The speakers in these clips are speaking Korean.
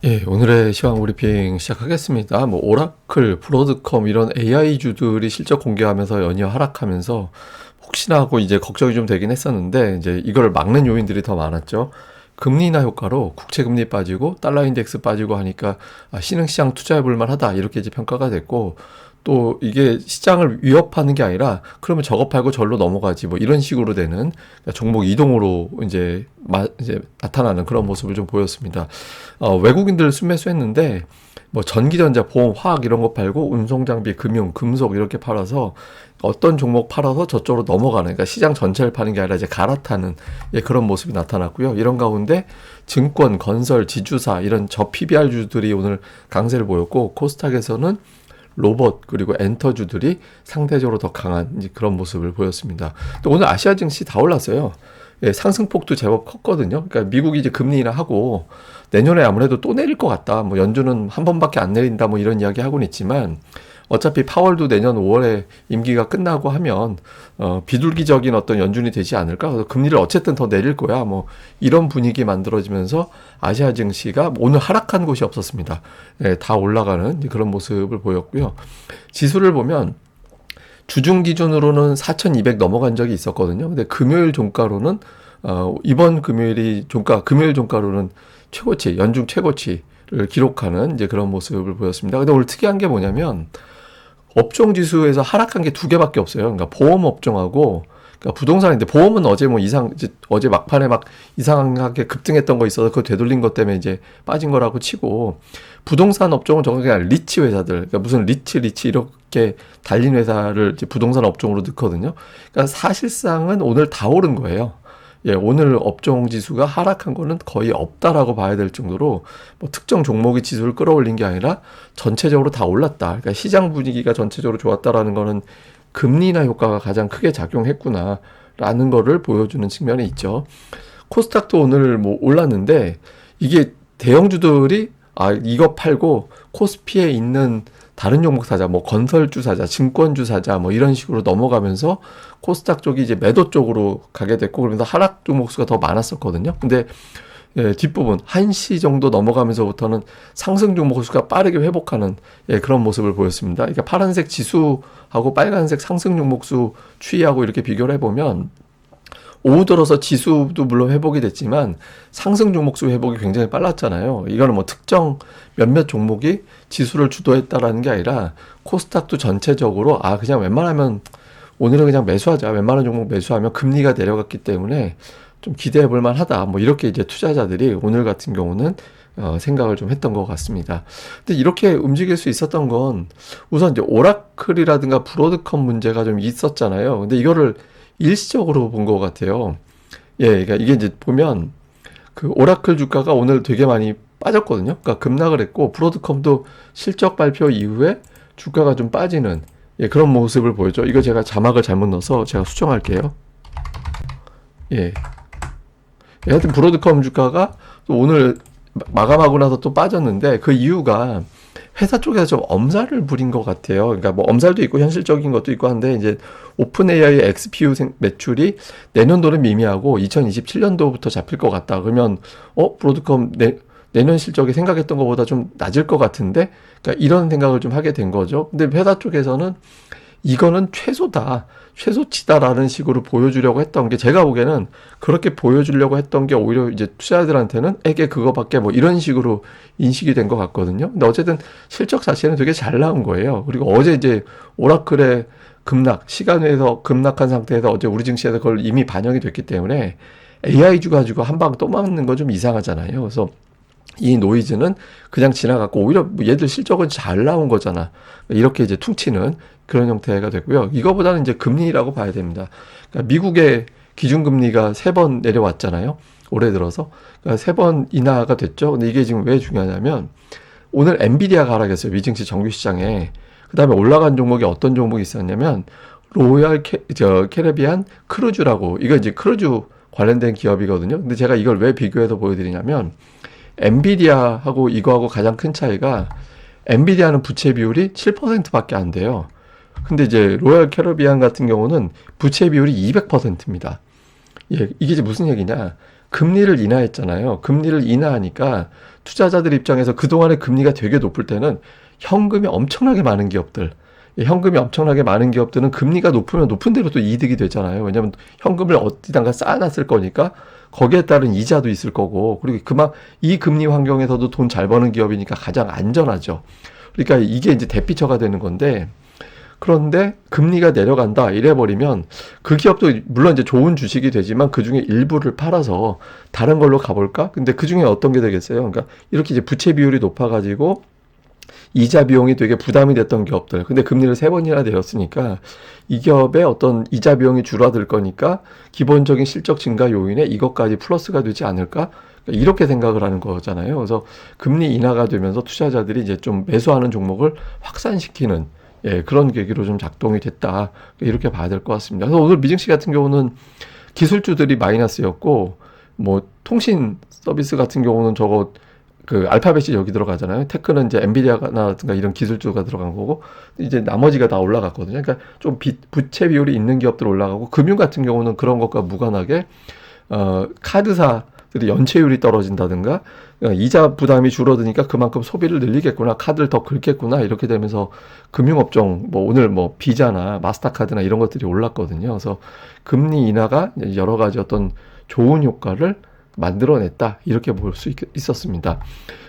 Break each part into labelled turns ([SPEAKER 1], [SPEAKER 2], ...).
[SPEAKER 1] 예, 오늘의 시황 브리핑 시작하겠습니다. 뭐 오라클, 브로드컴 이런 AI주들이 실적 공개하면서 연이어 하락하면서 혹시나 하고 이제 걱정이 좀 되긴 했었는데 이제 이걸 막는 요인들이 더 많았죠. 금리 인하 효과로 국채 금리 빠지고 달러 인덱스 빠지고 하니까 신흥시장 투자해 볼 만하다 이렇게 이제 평가가 됐고, 또 이게 시장을 위협하는 게 아니라 그러면 저거 팔고 절로 넘어가지 뭐 이런 식으로 되는, 그러니까 종목 이동으로 이제 나타나는 그런 모습을 좀 보였습니다. 외국인들 순매수했는데 뭐 전기전자, 보험, 화학 이런 거 팔고 운송장비, 금융, 금속 이렇게 팔아서 어떤 종목 팔아서 저쪽으로 넘어가는, 그러니까 시장 전체를 파는 게 아니라 이제 갈아타는 그런 모습이 나타났고요. 이런 가운데 증권, 건설, 지주사 이런 저 PBR주들이 오늘 강세를 보였고, 코스닥에서는 로봇 그리고 엔터주들이 상대적으로 더 강한 이제 그런 모습을 보였습니다. 또 오늘 아시아 증시 다 올랐어요. 예, 상승폭도 제법 컸거든요. 그러니까 미국이 이제 금리 인하하고 내년에 아무래도 또 내릴 것 같다. 뭐 연준은 한 번밖에 안 내린다. 뭐 이런 이야기 하고는 있지만 어차피 파월도 내년 5월에 임기가 끝나고 하면 비둘기적인 어떤 연준이 되지 않을까. 그래서 금리를 어쨌든 더 내릴 거야. 뭐 이런 분위기 만들어지면서 아시아 증시가 오늘 하락한 곳이 없었습니다. 예, 다 올라가는 그런 모습을 보였고요. 지수를 보면 주중 기준으로는 4,200 넘어간 적이 있었거든요. 근데 금요일 종가로는 이번 금요일 종가로는 최고치, 연중 최고치를 기록하는 이제 그런 모습을 보였습니다. 근데 오늘 특이한 게 뭐냐면 업종 지수에서 하락한 게 두 개밖에 없어요. 그러니까 보험 업종하고, 그러니까 부동산인데 보험은 어제 어제 막판에 막 이상하게 급등했던 거 있어서 그거 되돌린 것 때문에 이제 빠진 거라고 치고, 부동산 업종은 저건 그냥 리츠 회사들, 그러니까 무슨 리츠 이렇게 달린 회사를 이제 부동산 업종으로 넣거든요. 그러니까 사실상은 오늘 다 오른 거예요. 예, 오늘 업종 지수가 하락한 거는 거의 없다라고 봐야 될 정도로 뭐 특정 종목의 지수를 끌어올린 게 아니라 전체적으로 다 올랐다. 그러니까 시장 분위기가 전체적으로 좋았다라는 거는 금리 인하 효과가 가장 크게 작용했구나라는 거를 보여주는 측면이 있죠. 코스닥도 오늘 뭐 올랐는데 이게 대형주들이 이거 팔고 코스피에 있는 다른 종목 사자, 뭐 건설주 사자, 증권주 사자, 뭐 이런 식으로 넘어가면서 코스닥 쪽이 이제 매도 쪽으로 가게 됐고, 그러면서 하락 종목 수가 더 많았었거든요. 근데 뒷부분 1시 정도 넘어가면서부터는 상승 종목 수가 빠르게 회복하는 그런 모습을 보였습니다. 그러니까 파란색 지수하고 빨간색 상승 종목 수 추이하고 이렇게 비교를 해보면 오후 들어서 지수도 물론 회복이 됐지만 상승 종목수 회복이 굉장히 빨랐잖아요. 이거는 뭐 특정 몇몇 종목이 지수를 주도했다라는 게 아니라 코스닥도 전체적으로 그냥 웬만하면 오늘은 그냥 매수하자. 웬만한 종목 매수하면 금리가 내려갔기 때문에 좀 기대해 볼 만하다. 뭐 이렇게 이제 투자자들이 오늘 같은 경우는 생각을 좀 했던 것 같습니다. 근데 이렇게 움직일 수 있었던 건 우선 이제 오라클이라든가 브로드컴 문제가 좀 있었잖아요. 근데 이거를 일시적으로 본 것 같아요. 예, 그러니까 이게 이제 보면 그 오라클 주가가 오늘 되게 많이 빠졌거든요. 그러니까 급락을 했고, 브로드컴도 실적 발표 이후에 주가가 좀 빠지는 그런 모습을 보여줘. 이거 제가 자막을 잘못 넣어서 제가 수정할게요. 예. 하여튼 브로드컴 주가가 또 오늘 마감하고 나서 또 빠졌는데 그 이유가 회사 쪽에서 좀 엄살을 부린 것 같아요. 그러니까 뭐 엄살도 있고 현실적인 것도 있고 한데, 이제 오픈 AI의 XPU 매출이 내년도는 미미하고 2027년도부터 잡힐 것 같다. 그러면 브로드컴 내년 실적이 생각했던 것보다 좀 낮을 것 같은데, 그러니까 이런 생각을 좀 하게 된 거죠. 근데 회사 쪽에서는 이거는 최소치다라는 식으로 보여주려고 했던 게, 제가 보기에는 그렇게 보여주려고 했던 게 오히려 이제 투자자들한테는 에게 그거밖에 뭐 이런 식으로 인식이 된 것 같거든요. 근데 어쨌든 실적 자체는 되게 잘 나온 거예요. 그리고 어제 이제 오라클의 시간에서 급락한 상태에서 어제 우리 증시에서 그걸 이미 반영이 됐기 때문에 AI주 가지고 한 방 또 맞는 건 좀 이상하잖아요. 그래서 이 노이즈는 그냥 지나갔고 오히려 얘들 실적은 잘 나온 거잖아. 이렇게 이제 퉁치는 그런 형태가 됐고요. 이거보다는 이제 금리라고 봐야 됩니다. 그러니까 미국의 기준금리가 3번 내려왔잖아요. 올해 들어서. 그러니까 3번 인하가 됐죠. 근데 이게 지금 왜 중요하냐면 오늘 엔비디아가 하락했어요. 미증시 정규시장에. 그 다음에 올라간 종목이 어떤 종목이 있었냐면 로얄 캐리비안 크루즈라고, 이거 이제 크루즈 관련된 기업이거든요. 근데 제가 이걸 왜 비교해서 보여드리냐면 엔비디아하고 이거하고 가장 큰 차이가, 엔비디아는 부채 비율이 7%밖에 안 돼요. 근데 이제 로얄 캐리비안 같은 경우는 부채 비율이 200%입니다. 예, 이게 이제 무슨 얘기냐? 금리를 인하했잖아요. 금리를 인하하니까 투자자들 입장에서 그동안에 금리가 되게 높을 때는 현금이 엄청나게 많은 기업들, 현금이 엄청나게 많은 기업들은 금리가 높으면 높은 대로 또 이득이 되잖아요. 왜냐하면 현금을 어디다가 쌓아놨을 거니까 거기에 따른 이자도 있을 거고, 그리고 이 금리 환경에서도 돈 잘 버는 기업이니까 가장 안전하죠. 그러니까 이게 이제 대피처가 되는 건데, 그런데 금리가 내려간다 이래버리면 그 기업도 물론 이제 좋은 주식이 되지만 그 중에 일부를 팔아서 다른 걸로 가볼까? 근데 그 중에 어떤 게 되겠어요? 그러니까 이렇게 이제 부채 비율이 높아가지고 이자 비용이 되게 부담이 됐던 기업들. 근데 금리를 3번이나 내렸으니까 이 기업의 어떤 이자 비용이 줄어들 거니까 기본적인 실적 증가 요인에 이것까지 플러스가 되지 않을까? 그러니까 이렇게 생각을 하는 거잖아요. 그래서 금리 인하가 되면서 투자자들이 이제 좀 매수하는 종목을 확산시키는, 그런 계기로 좀 작동이 됐다. 이렇게 봐야 될 것 같습니다. 그래서 오늘 미증시 같은 경우는 기술주들이 마이너스였고, 뭐 통신 서비스 같은 경우는 저거 그 알파벳이 여기 들어가잖아요. 테크는 이제 엔비디아나든가 이런 기술주가 들어간 거고, 이제 나머지가 다 올라갔거든요. 그러니까 좀 부채 비율이 있는 기업들 올라가고, 금융 같은 경우는 그런 것과 무관하게 카드사들이 연체율이 떨어진다든가, 이자 부담이 줄어드니까 그만큼 소비를 늘리겠구나, 카드를 더 긁겠구나, 이렇게 되면서 금융업종, 뭐 오늘 뭐 비자나 마스터카드나 이런 것들이 올랐거든요. 그래서 금리 인하가 여러 가지 어떤 좋은 효과를 만들어냈다, 이렇게 볼 수 있었습니다.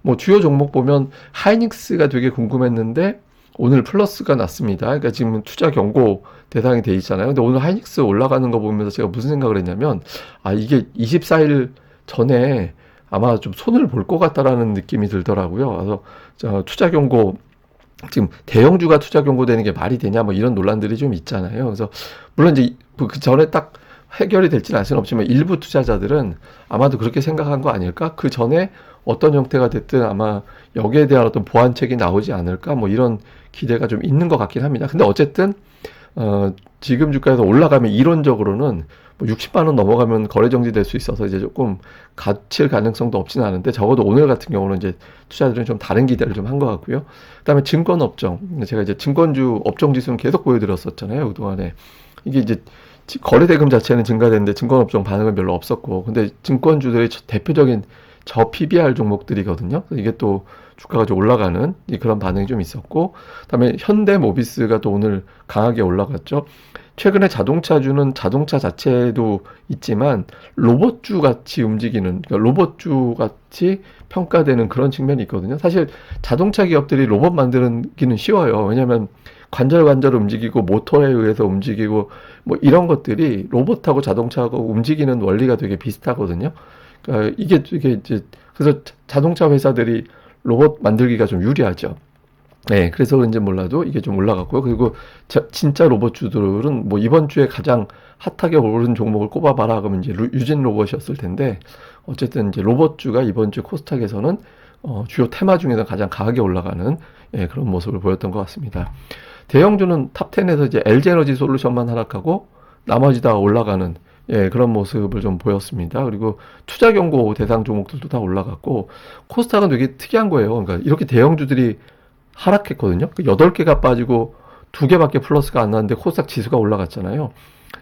[SPEAKER 1] 뭐 주요 종목 보면 하이닉스가 되게 궁금했는데 오늘 플러스가 났습니다. 그러니까 지금 투자 경고 대상이 돼 있잖아요. 근데 오늘 하이닉스 올라가는 거 보면서 제가 무슨 생각을 했냐면, 이게 24일 전에 아마 좀 손을 볼 것 같다라는 느낌이 들더라고요. 그래서 투자 경고, 지금 대형주가 투자 경고되는 게 말이 되냐, 뭐 이런 논란들이 좀 있잖아요. 그래서 물론 이제 그 전에 딱 해결이 될지는 알 수는 없지만 일부 투자자들은 아마도 그렇게 생각한 거 아닐까? 그 전에 어떤 형태가 됐든 아마 여기에 대한 어떤 보완책이 나오지 않을까? 뭐 이런 기대가 좀 있는 것 같긴 합니다. 근데 어쨌든 지금 주가에서 올라가면 이론적으로는 뭐 60만 원 넘어가면 거래 정지될 수 있어서 이제 조금 갇힐 가능성도 없지는 않은데, 적어도 오늘 같은 경우는 이제 투자자들은 좀 다른 기대를 좀 한 것 같고요. 그다음에 증권 업종, 제가 이제 증권주 업종 지수는 계속 보여드렸었잖아요, 그동안에. 이게 이제 거래 대금 자체는 증가됐는데 증권 업종 반응은 별로 없었고, 근데 증권주들의 대표적인 저 PBR 종목들이거든요. 이게 또 주가가 좀 올라가는 그런 반응이 좀 있었고, 그다음에 현대모비스가 또 오늘 강하게 올라갔죠. 최근에 자동차주는 자동차 자체도 있지만 로봇주 같이 움직이는, 그러니까 로봇주 같이 평가되는 그런 측면이 있거든요. 사실 자동차 기업들이 로봇 만드기는 쉬워요. 왜냐하면 관절 움직이고 모터에 의해서 움직이고 뭐 이런 것들이 로봇하고 자동차하고 움직이는 원리가 되게 비슷하거든요. 그러니까 이게 이제 그래서 자동차 회사들이 로봇 만들기가 좀 유리하죠. 네, 그래서 그런지 몰라도 이게 좀 올라갔고요. 그리고 진짜 로봇주들은 뭐 이번 주에 가장 핫하게 오른 종목을 꼽아봐라 그러면 이제 유진 로봇이었을 텐데, 어쨌든 이제 로봇주가 이번 주 코스닥에서는 주요 테마 중에서 가장 강하게 올라가는, 그런 모습을 보였던 것 같습니다. 대형주는 탑10에서 이제 LG에너지 솔루션만 하락하고 나머지 다 올라가는, 그런 모습을 좀 보였습니다. 그리고 투자 경고 대상 종목들도 다 올라갔고, 코스닥은 되게 특이한 거예요. 그러니까 이렇게 대형주들이 하락했거든요. 8개가 빠지고 2개밖에 플러스가 안 나왔는데 코스닥 지수가 올라갔잖아요.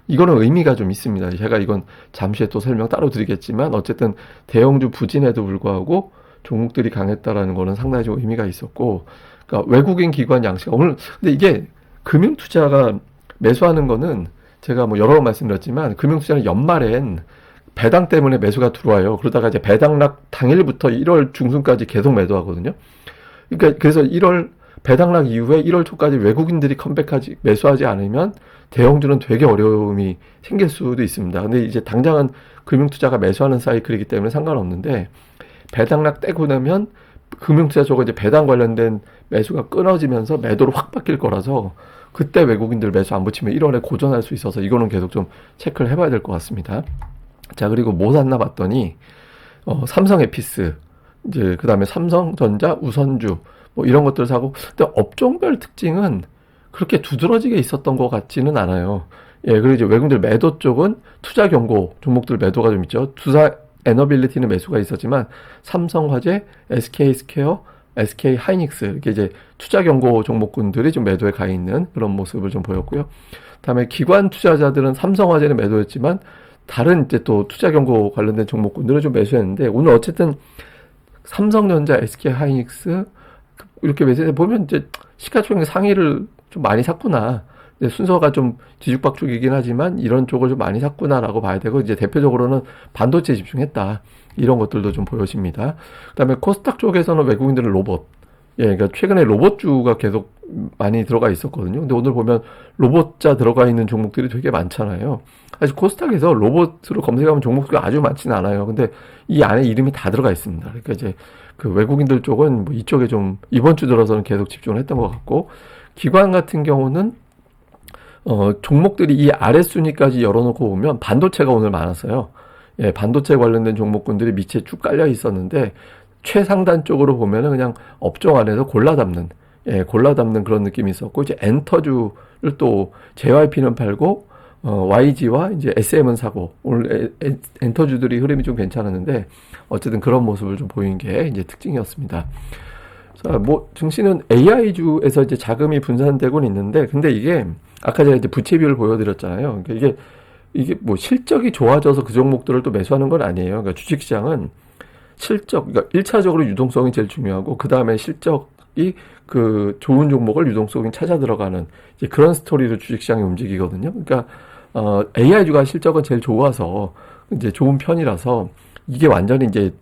[SPEAKER 1] 이거는 의미가 좀 있습니다. 제가 이건 잠시 후에 또 설명 따로 드리겠지만, 어쨌든 대형주 부진에도 불구하고 종목들이 강했다라는 거는 상당히 좀 의미가 있었고, 그러니까 외국인 기관 양식, 오늘 근데 이게 금융투자가 매수하는 거는 제가 뭐 여러 번 말씀드렸지만, 금융투자는 연말엔 배당 때문에 매수가 들어와요. 그러다가 이제 배당락 당일부터 1월 중순까지 계속 매도하거든요. 그러니까 그래서 1월 배당락 이후에 1월 초까지 외국인들이 매수하지 않으면 대형주는 되게 어려움이 생길 수도 있습니다. 근데 이제 당장은 금융투자가 매수하는 사이클이기 때문에 상관없는데, 배당락 떼고 나면 금융투자 저거 이제 배당 관련된 매수가 끊어지면서 매도로 확 바뀔 거라서, 그때 외국인들 매수 안 붙이면 1월에 고전할 수 있어서 이거는 계속 좀 체크를 해봐야 될 것 같습니다. 자, 그리고 뭐 샀나 봤더니 삼성에피스, 이제 그 다음에 삼성전자, 우선주 뭐 이런 것들 사고, 근데 업종별 특징은 그렇게 두드러지게 있었던 것 같지는 않아요. 그리고 이제 외국인들 매도 쪽은 투자 경고 종목들 매도가 좀 있죠. 두사 에너빌리티는 매수가 있었지만 삼성화재, SK스퀘어, SK하이닉스, 이게 이제 투자 경고 종목군들이 좀 매도에 가 있는 그런 모습을 좀 보였고요. 그다음에 기관 투자자들은 삼성화재는 매도했지만 다른 이제 또 투자 경고 관련된 종목군들을 좀 매수했는데 오늘 어쨌든 삼성전자, SK하이닉스 이렇게 매수해 보면 이제 시가총액 상위를 좀 많이 샀구나. 순서가 좀 뒤죽박죽이긴 하지만 이런 쪽을 좀 많이 샀구나라고 봐야 되고 이제 대표적으로는 반도체에 집중했다. 이런 것들도 좀 보여집니다. 그다음에 코스닥 쪽에서는 외국인들은 로봇. 예, 그러니까 최근에 로봇주가 계속 많이 들어가 있었거든요. 근데 오늘 보면 로봇자 들어가 있는 종목들이 되게 많잖아요. 사실 코스닥에서 로봇으로 검색하면 종목들이 아주 많지는 않아요. 근데 이 안에 이름이 다 들어가 있습니다. 그러니까 이제 그 외국인들 쪽은 뭐 이쪽에 좀 이번 주 들어서는 계속 집중을 했던 것 같고 기관 같은 경우는 종목들이 이 아래 순위까지 열어놓고 보면 반도체가 오늘 많았어요. 예, 반도체 관련된 종목군들이 밑에 쭉 깔려 있었는데 최상단 쪽으로 보면은 그냥 업종 안에서 골라 담는, 예, 골라 담는 그런 느낌이 있었고 이제 엔터주를 또 JYP는 팔고 YG와 이제 SM은 사고 오늘 엔터주들이 흐름이 좀 괜찮았는데 어쨌든 그런 모습을 좀 보인 게 이제 특징이었습니다. 자, 뭐 증시는 AI주에서 이제 자금이 분산되고는 있는데 근데 이게 아까 제가 이제 부채 비율을 보여드렸잖아요. 그러니까 이게 뭐 실적이 좋아져서 그 종목들을 또 매수하는 건 아니에요. 그러니까 주식시장은 실적, 그러니까 1차적으로 유동성이 제일 중요하고 그 다음에 실적이 그 좋은 종목을 유동성이 찾아 들어가는 이제 그런 스토리로 주식시장이 움직이거든요. 그러니까 AI주가 실적은 제일 좋아서 이제 좋은 편이라서 이게 완전히 이제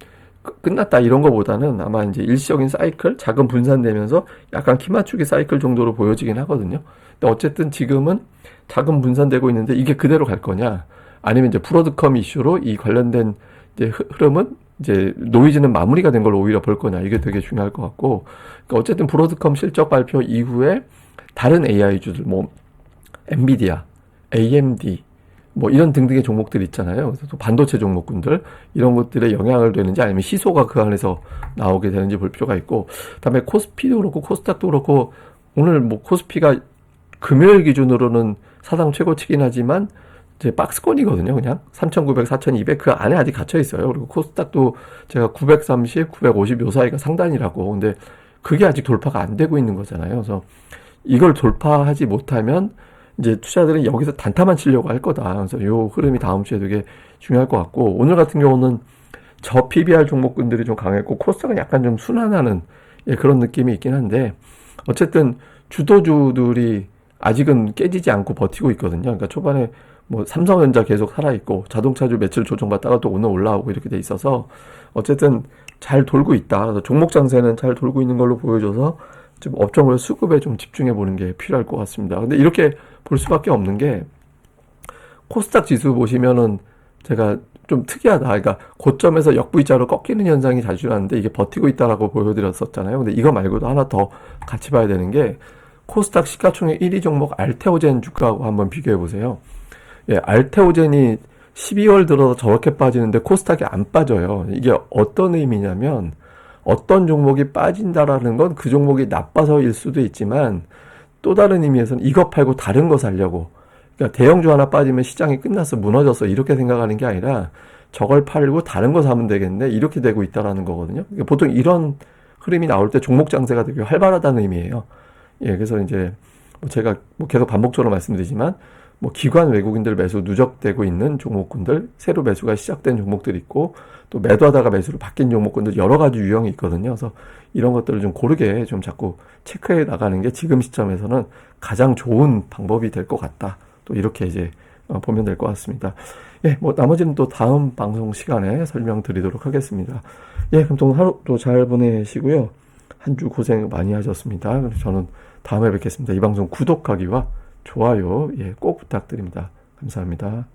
[SPEAKER 1] 끝났다 이런 거보다는 아마 이제 일시적인 사이클, 자금 분산되면서 약간 키 맞추기 사이클 정도로 보여지긴 하거든요. 근데 어쨌든 지금은 자금 분산되고 있는데 이게 그대로 갈 거냐, 아니면 이제 브로드컴 이슈로 이 관련된 이제 흐름은 이제 노이즈는 마무리가 된 걸로 오히려 볼 거냐, 이게 되게 중요할 것 같고, 그러니까 어쨌든 브로드컴 실적 발표 이후에 다른 AI주들, 뭐 엔비디아, AMD, 뭐 이런 등등의 종목들 있잖아요. 그래서 또 반도체 종목군들 이런 것들에 영향을 되는지 아니면 시소가 그 안에서 나오게 되는지 볼 필요가 있고, 그다음에 코스피도 그렇고 코스닥도 그렇고 오늘 뭐 코스피가 금요일 기준으로는 사상 최고치긴 하지만 이제 박스권이거든요. 그냥 3,900, 4,200 그 안에 아직 갇혀 있어요. 그리고 코스닥도 제가 930, 950 요 사이가 상단이라고. 근데 그게 아직 돌파가 안 되고 있는 거잖아요. 그래서 이걸 돌파하지 못하면 이제 투자들은 여기서 단타만 치려고 할 거다. 그래서 요 흐름이 다음 주에 되게 중요할 것 같고, 오늘 같은 경우는 저 PBR 종목군들이 좀 강했고 코스닥은 약간 좀 순환하는, 예, 그런 느낌이 있긴 한데 어쨌든 주도주들이 아직은 깨지지 않고 버티고 있거든요. 그러니까 초반에 뭐 삼성전자 계속 살아있고 자동차주 며칠 조정받다가 또 오늘 올라오고 이렇게 돼 있어서 어쨌든 잘 돌고 있다. 그래서 종목 장세는 잘 돌고 있는 걸로 보여줘서 좀 업종별 수급에 좀 집중해 보는 게 필요할 것 같습니다. 근데 이렇게 볼 수밖에 없는 게 코스닥 지수 보시면은 제가 좀 특이하다. 그러니까 고점에서 역V자로 꺾이는 현상이 자주 나는데 이게 버티고 있다라고 보여드렸었잖아요. 근데 이거 말고도 하나 더 같이 봐야 되는 게 코스닥 시가총액 1위 종목 알테오젠 주가하고 한번 비교해 보세요. 예, 알테오젠이 12월 들어서 저렇게 빠지는데 코스닥이 안 빠져요. 이게 어떤 의미냐면 어떤 종목이 빠진다라는 건 그 종목이 나빠서일 수도 있지만 또 다른 의미에서는 이거 팔고 다른 거 사려고, 그러니까 대형주 하나 빠지면 시장이 끝났어, 무너졌어 이렇게 생각하는 게 아니라 저걸 팔고 다른 거 사면 되겠네 이렇게 되고 있다라는 거거든요. 그러니까 보통 이런 흐름이 나올 때 종목 장세가 되게 활발하다는 의미예요. 예, 그래서 이제 뭐 제가 뭐 계속 반복적으로 말씀드리지만 뭐 기관 외국인들 매수 누적되고 있는 종목군들, 새로 매수가 시작된 종목들이 있고 또 매도하다가 매수로 바뀐 종목군들 여러 가지 유형이 있거든요. 그래서 이런 것들을 좀 고르게 좀 자꾸 체크해 나가는 게 지금 시점에서는 가장 좋은 방법이 될 것 같다. 또 이렇게 이제 보면 될 것 같습니다. 예, 뭐 나머지는 또 다음 방송 시간에 설명드리도록 하겠습니다. 예, 그럼 또 하루 또 잘 보내시고요. 한 주 고생 많이 하셨습니다. 그래서 저는 다음에 뵙겠습니다. 이 방송 구독하기와 좋아요, 예, 꼭 부탁드립니다. 감사합니다.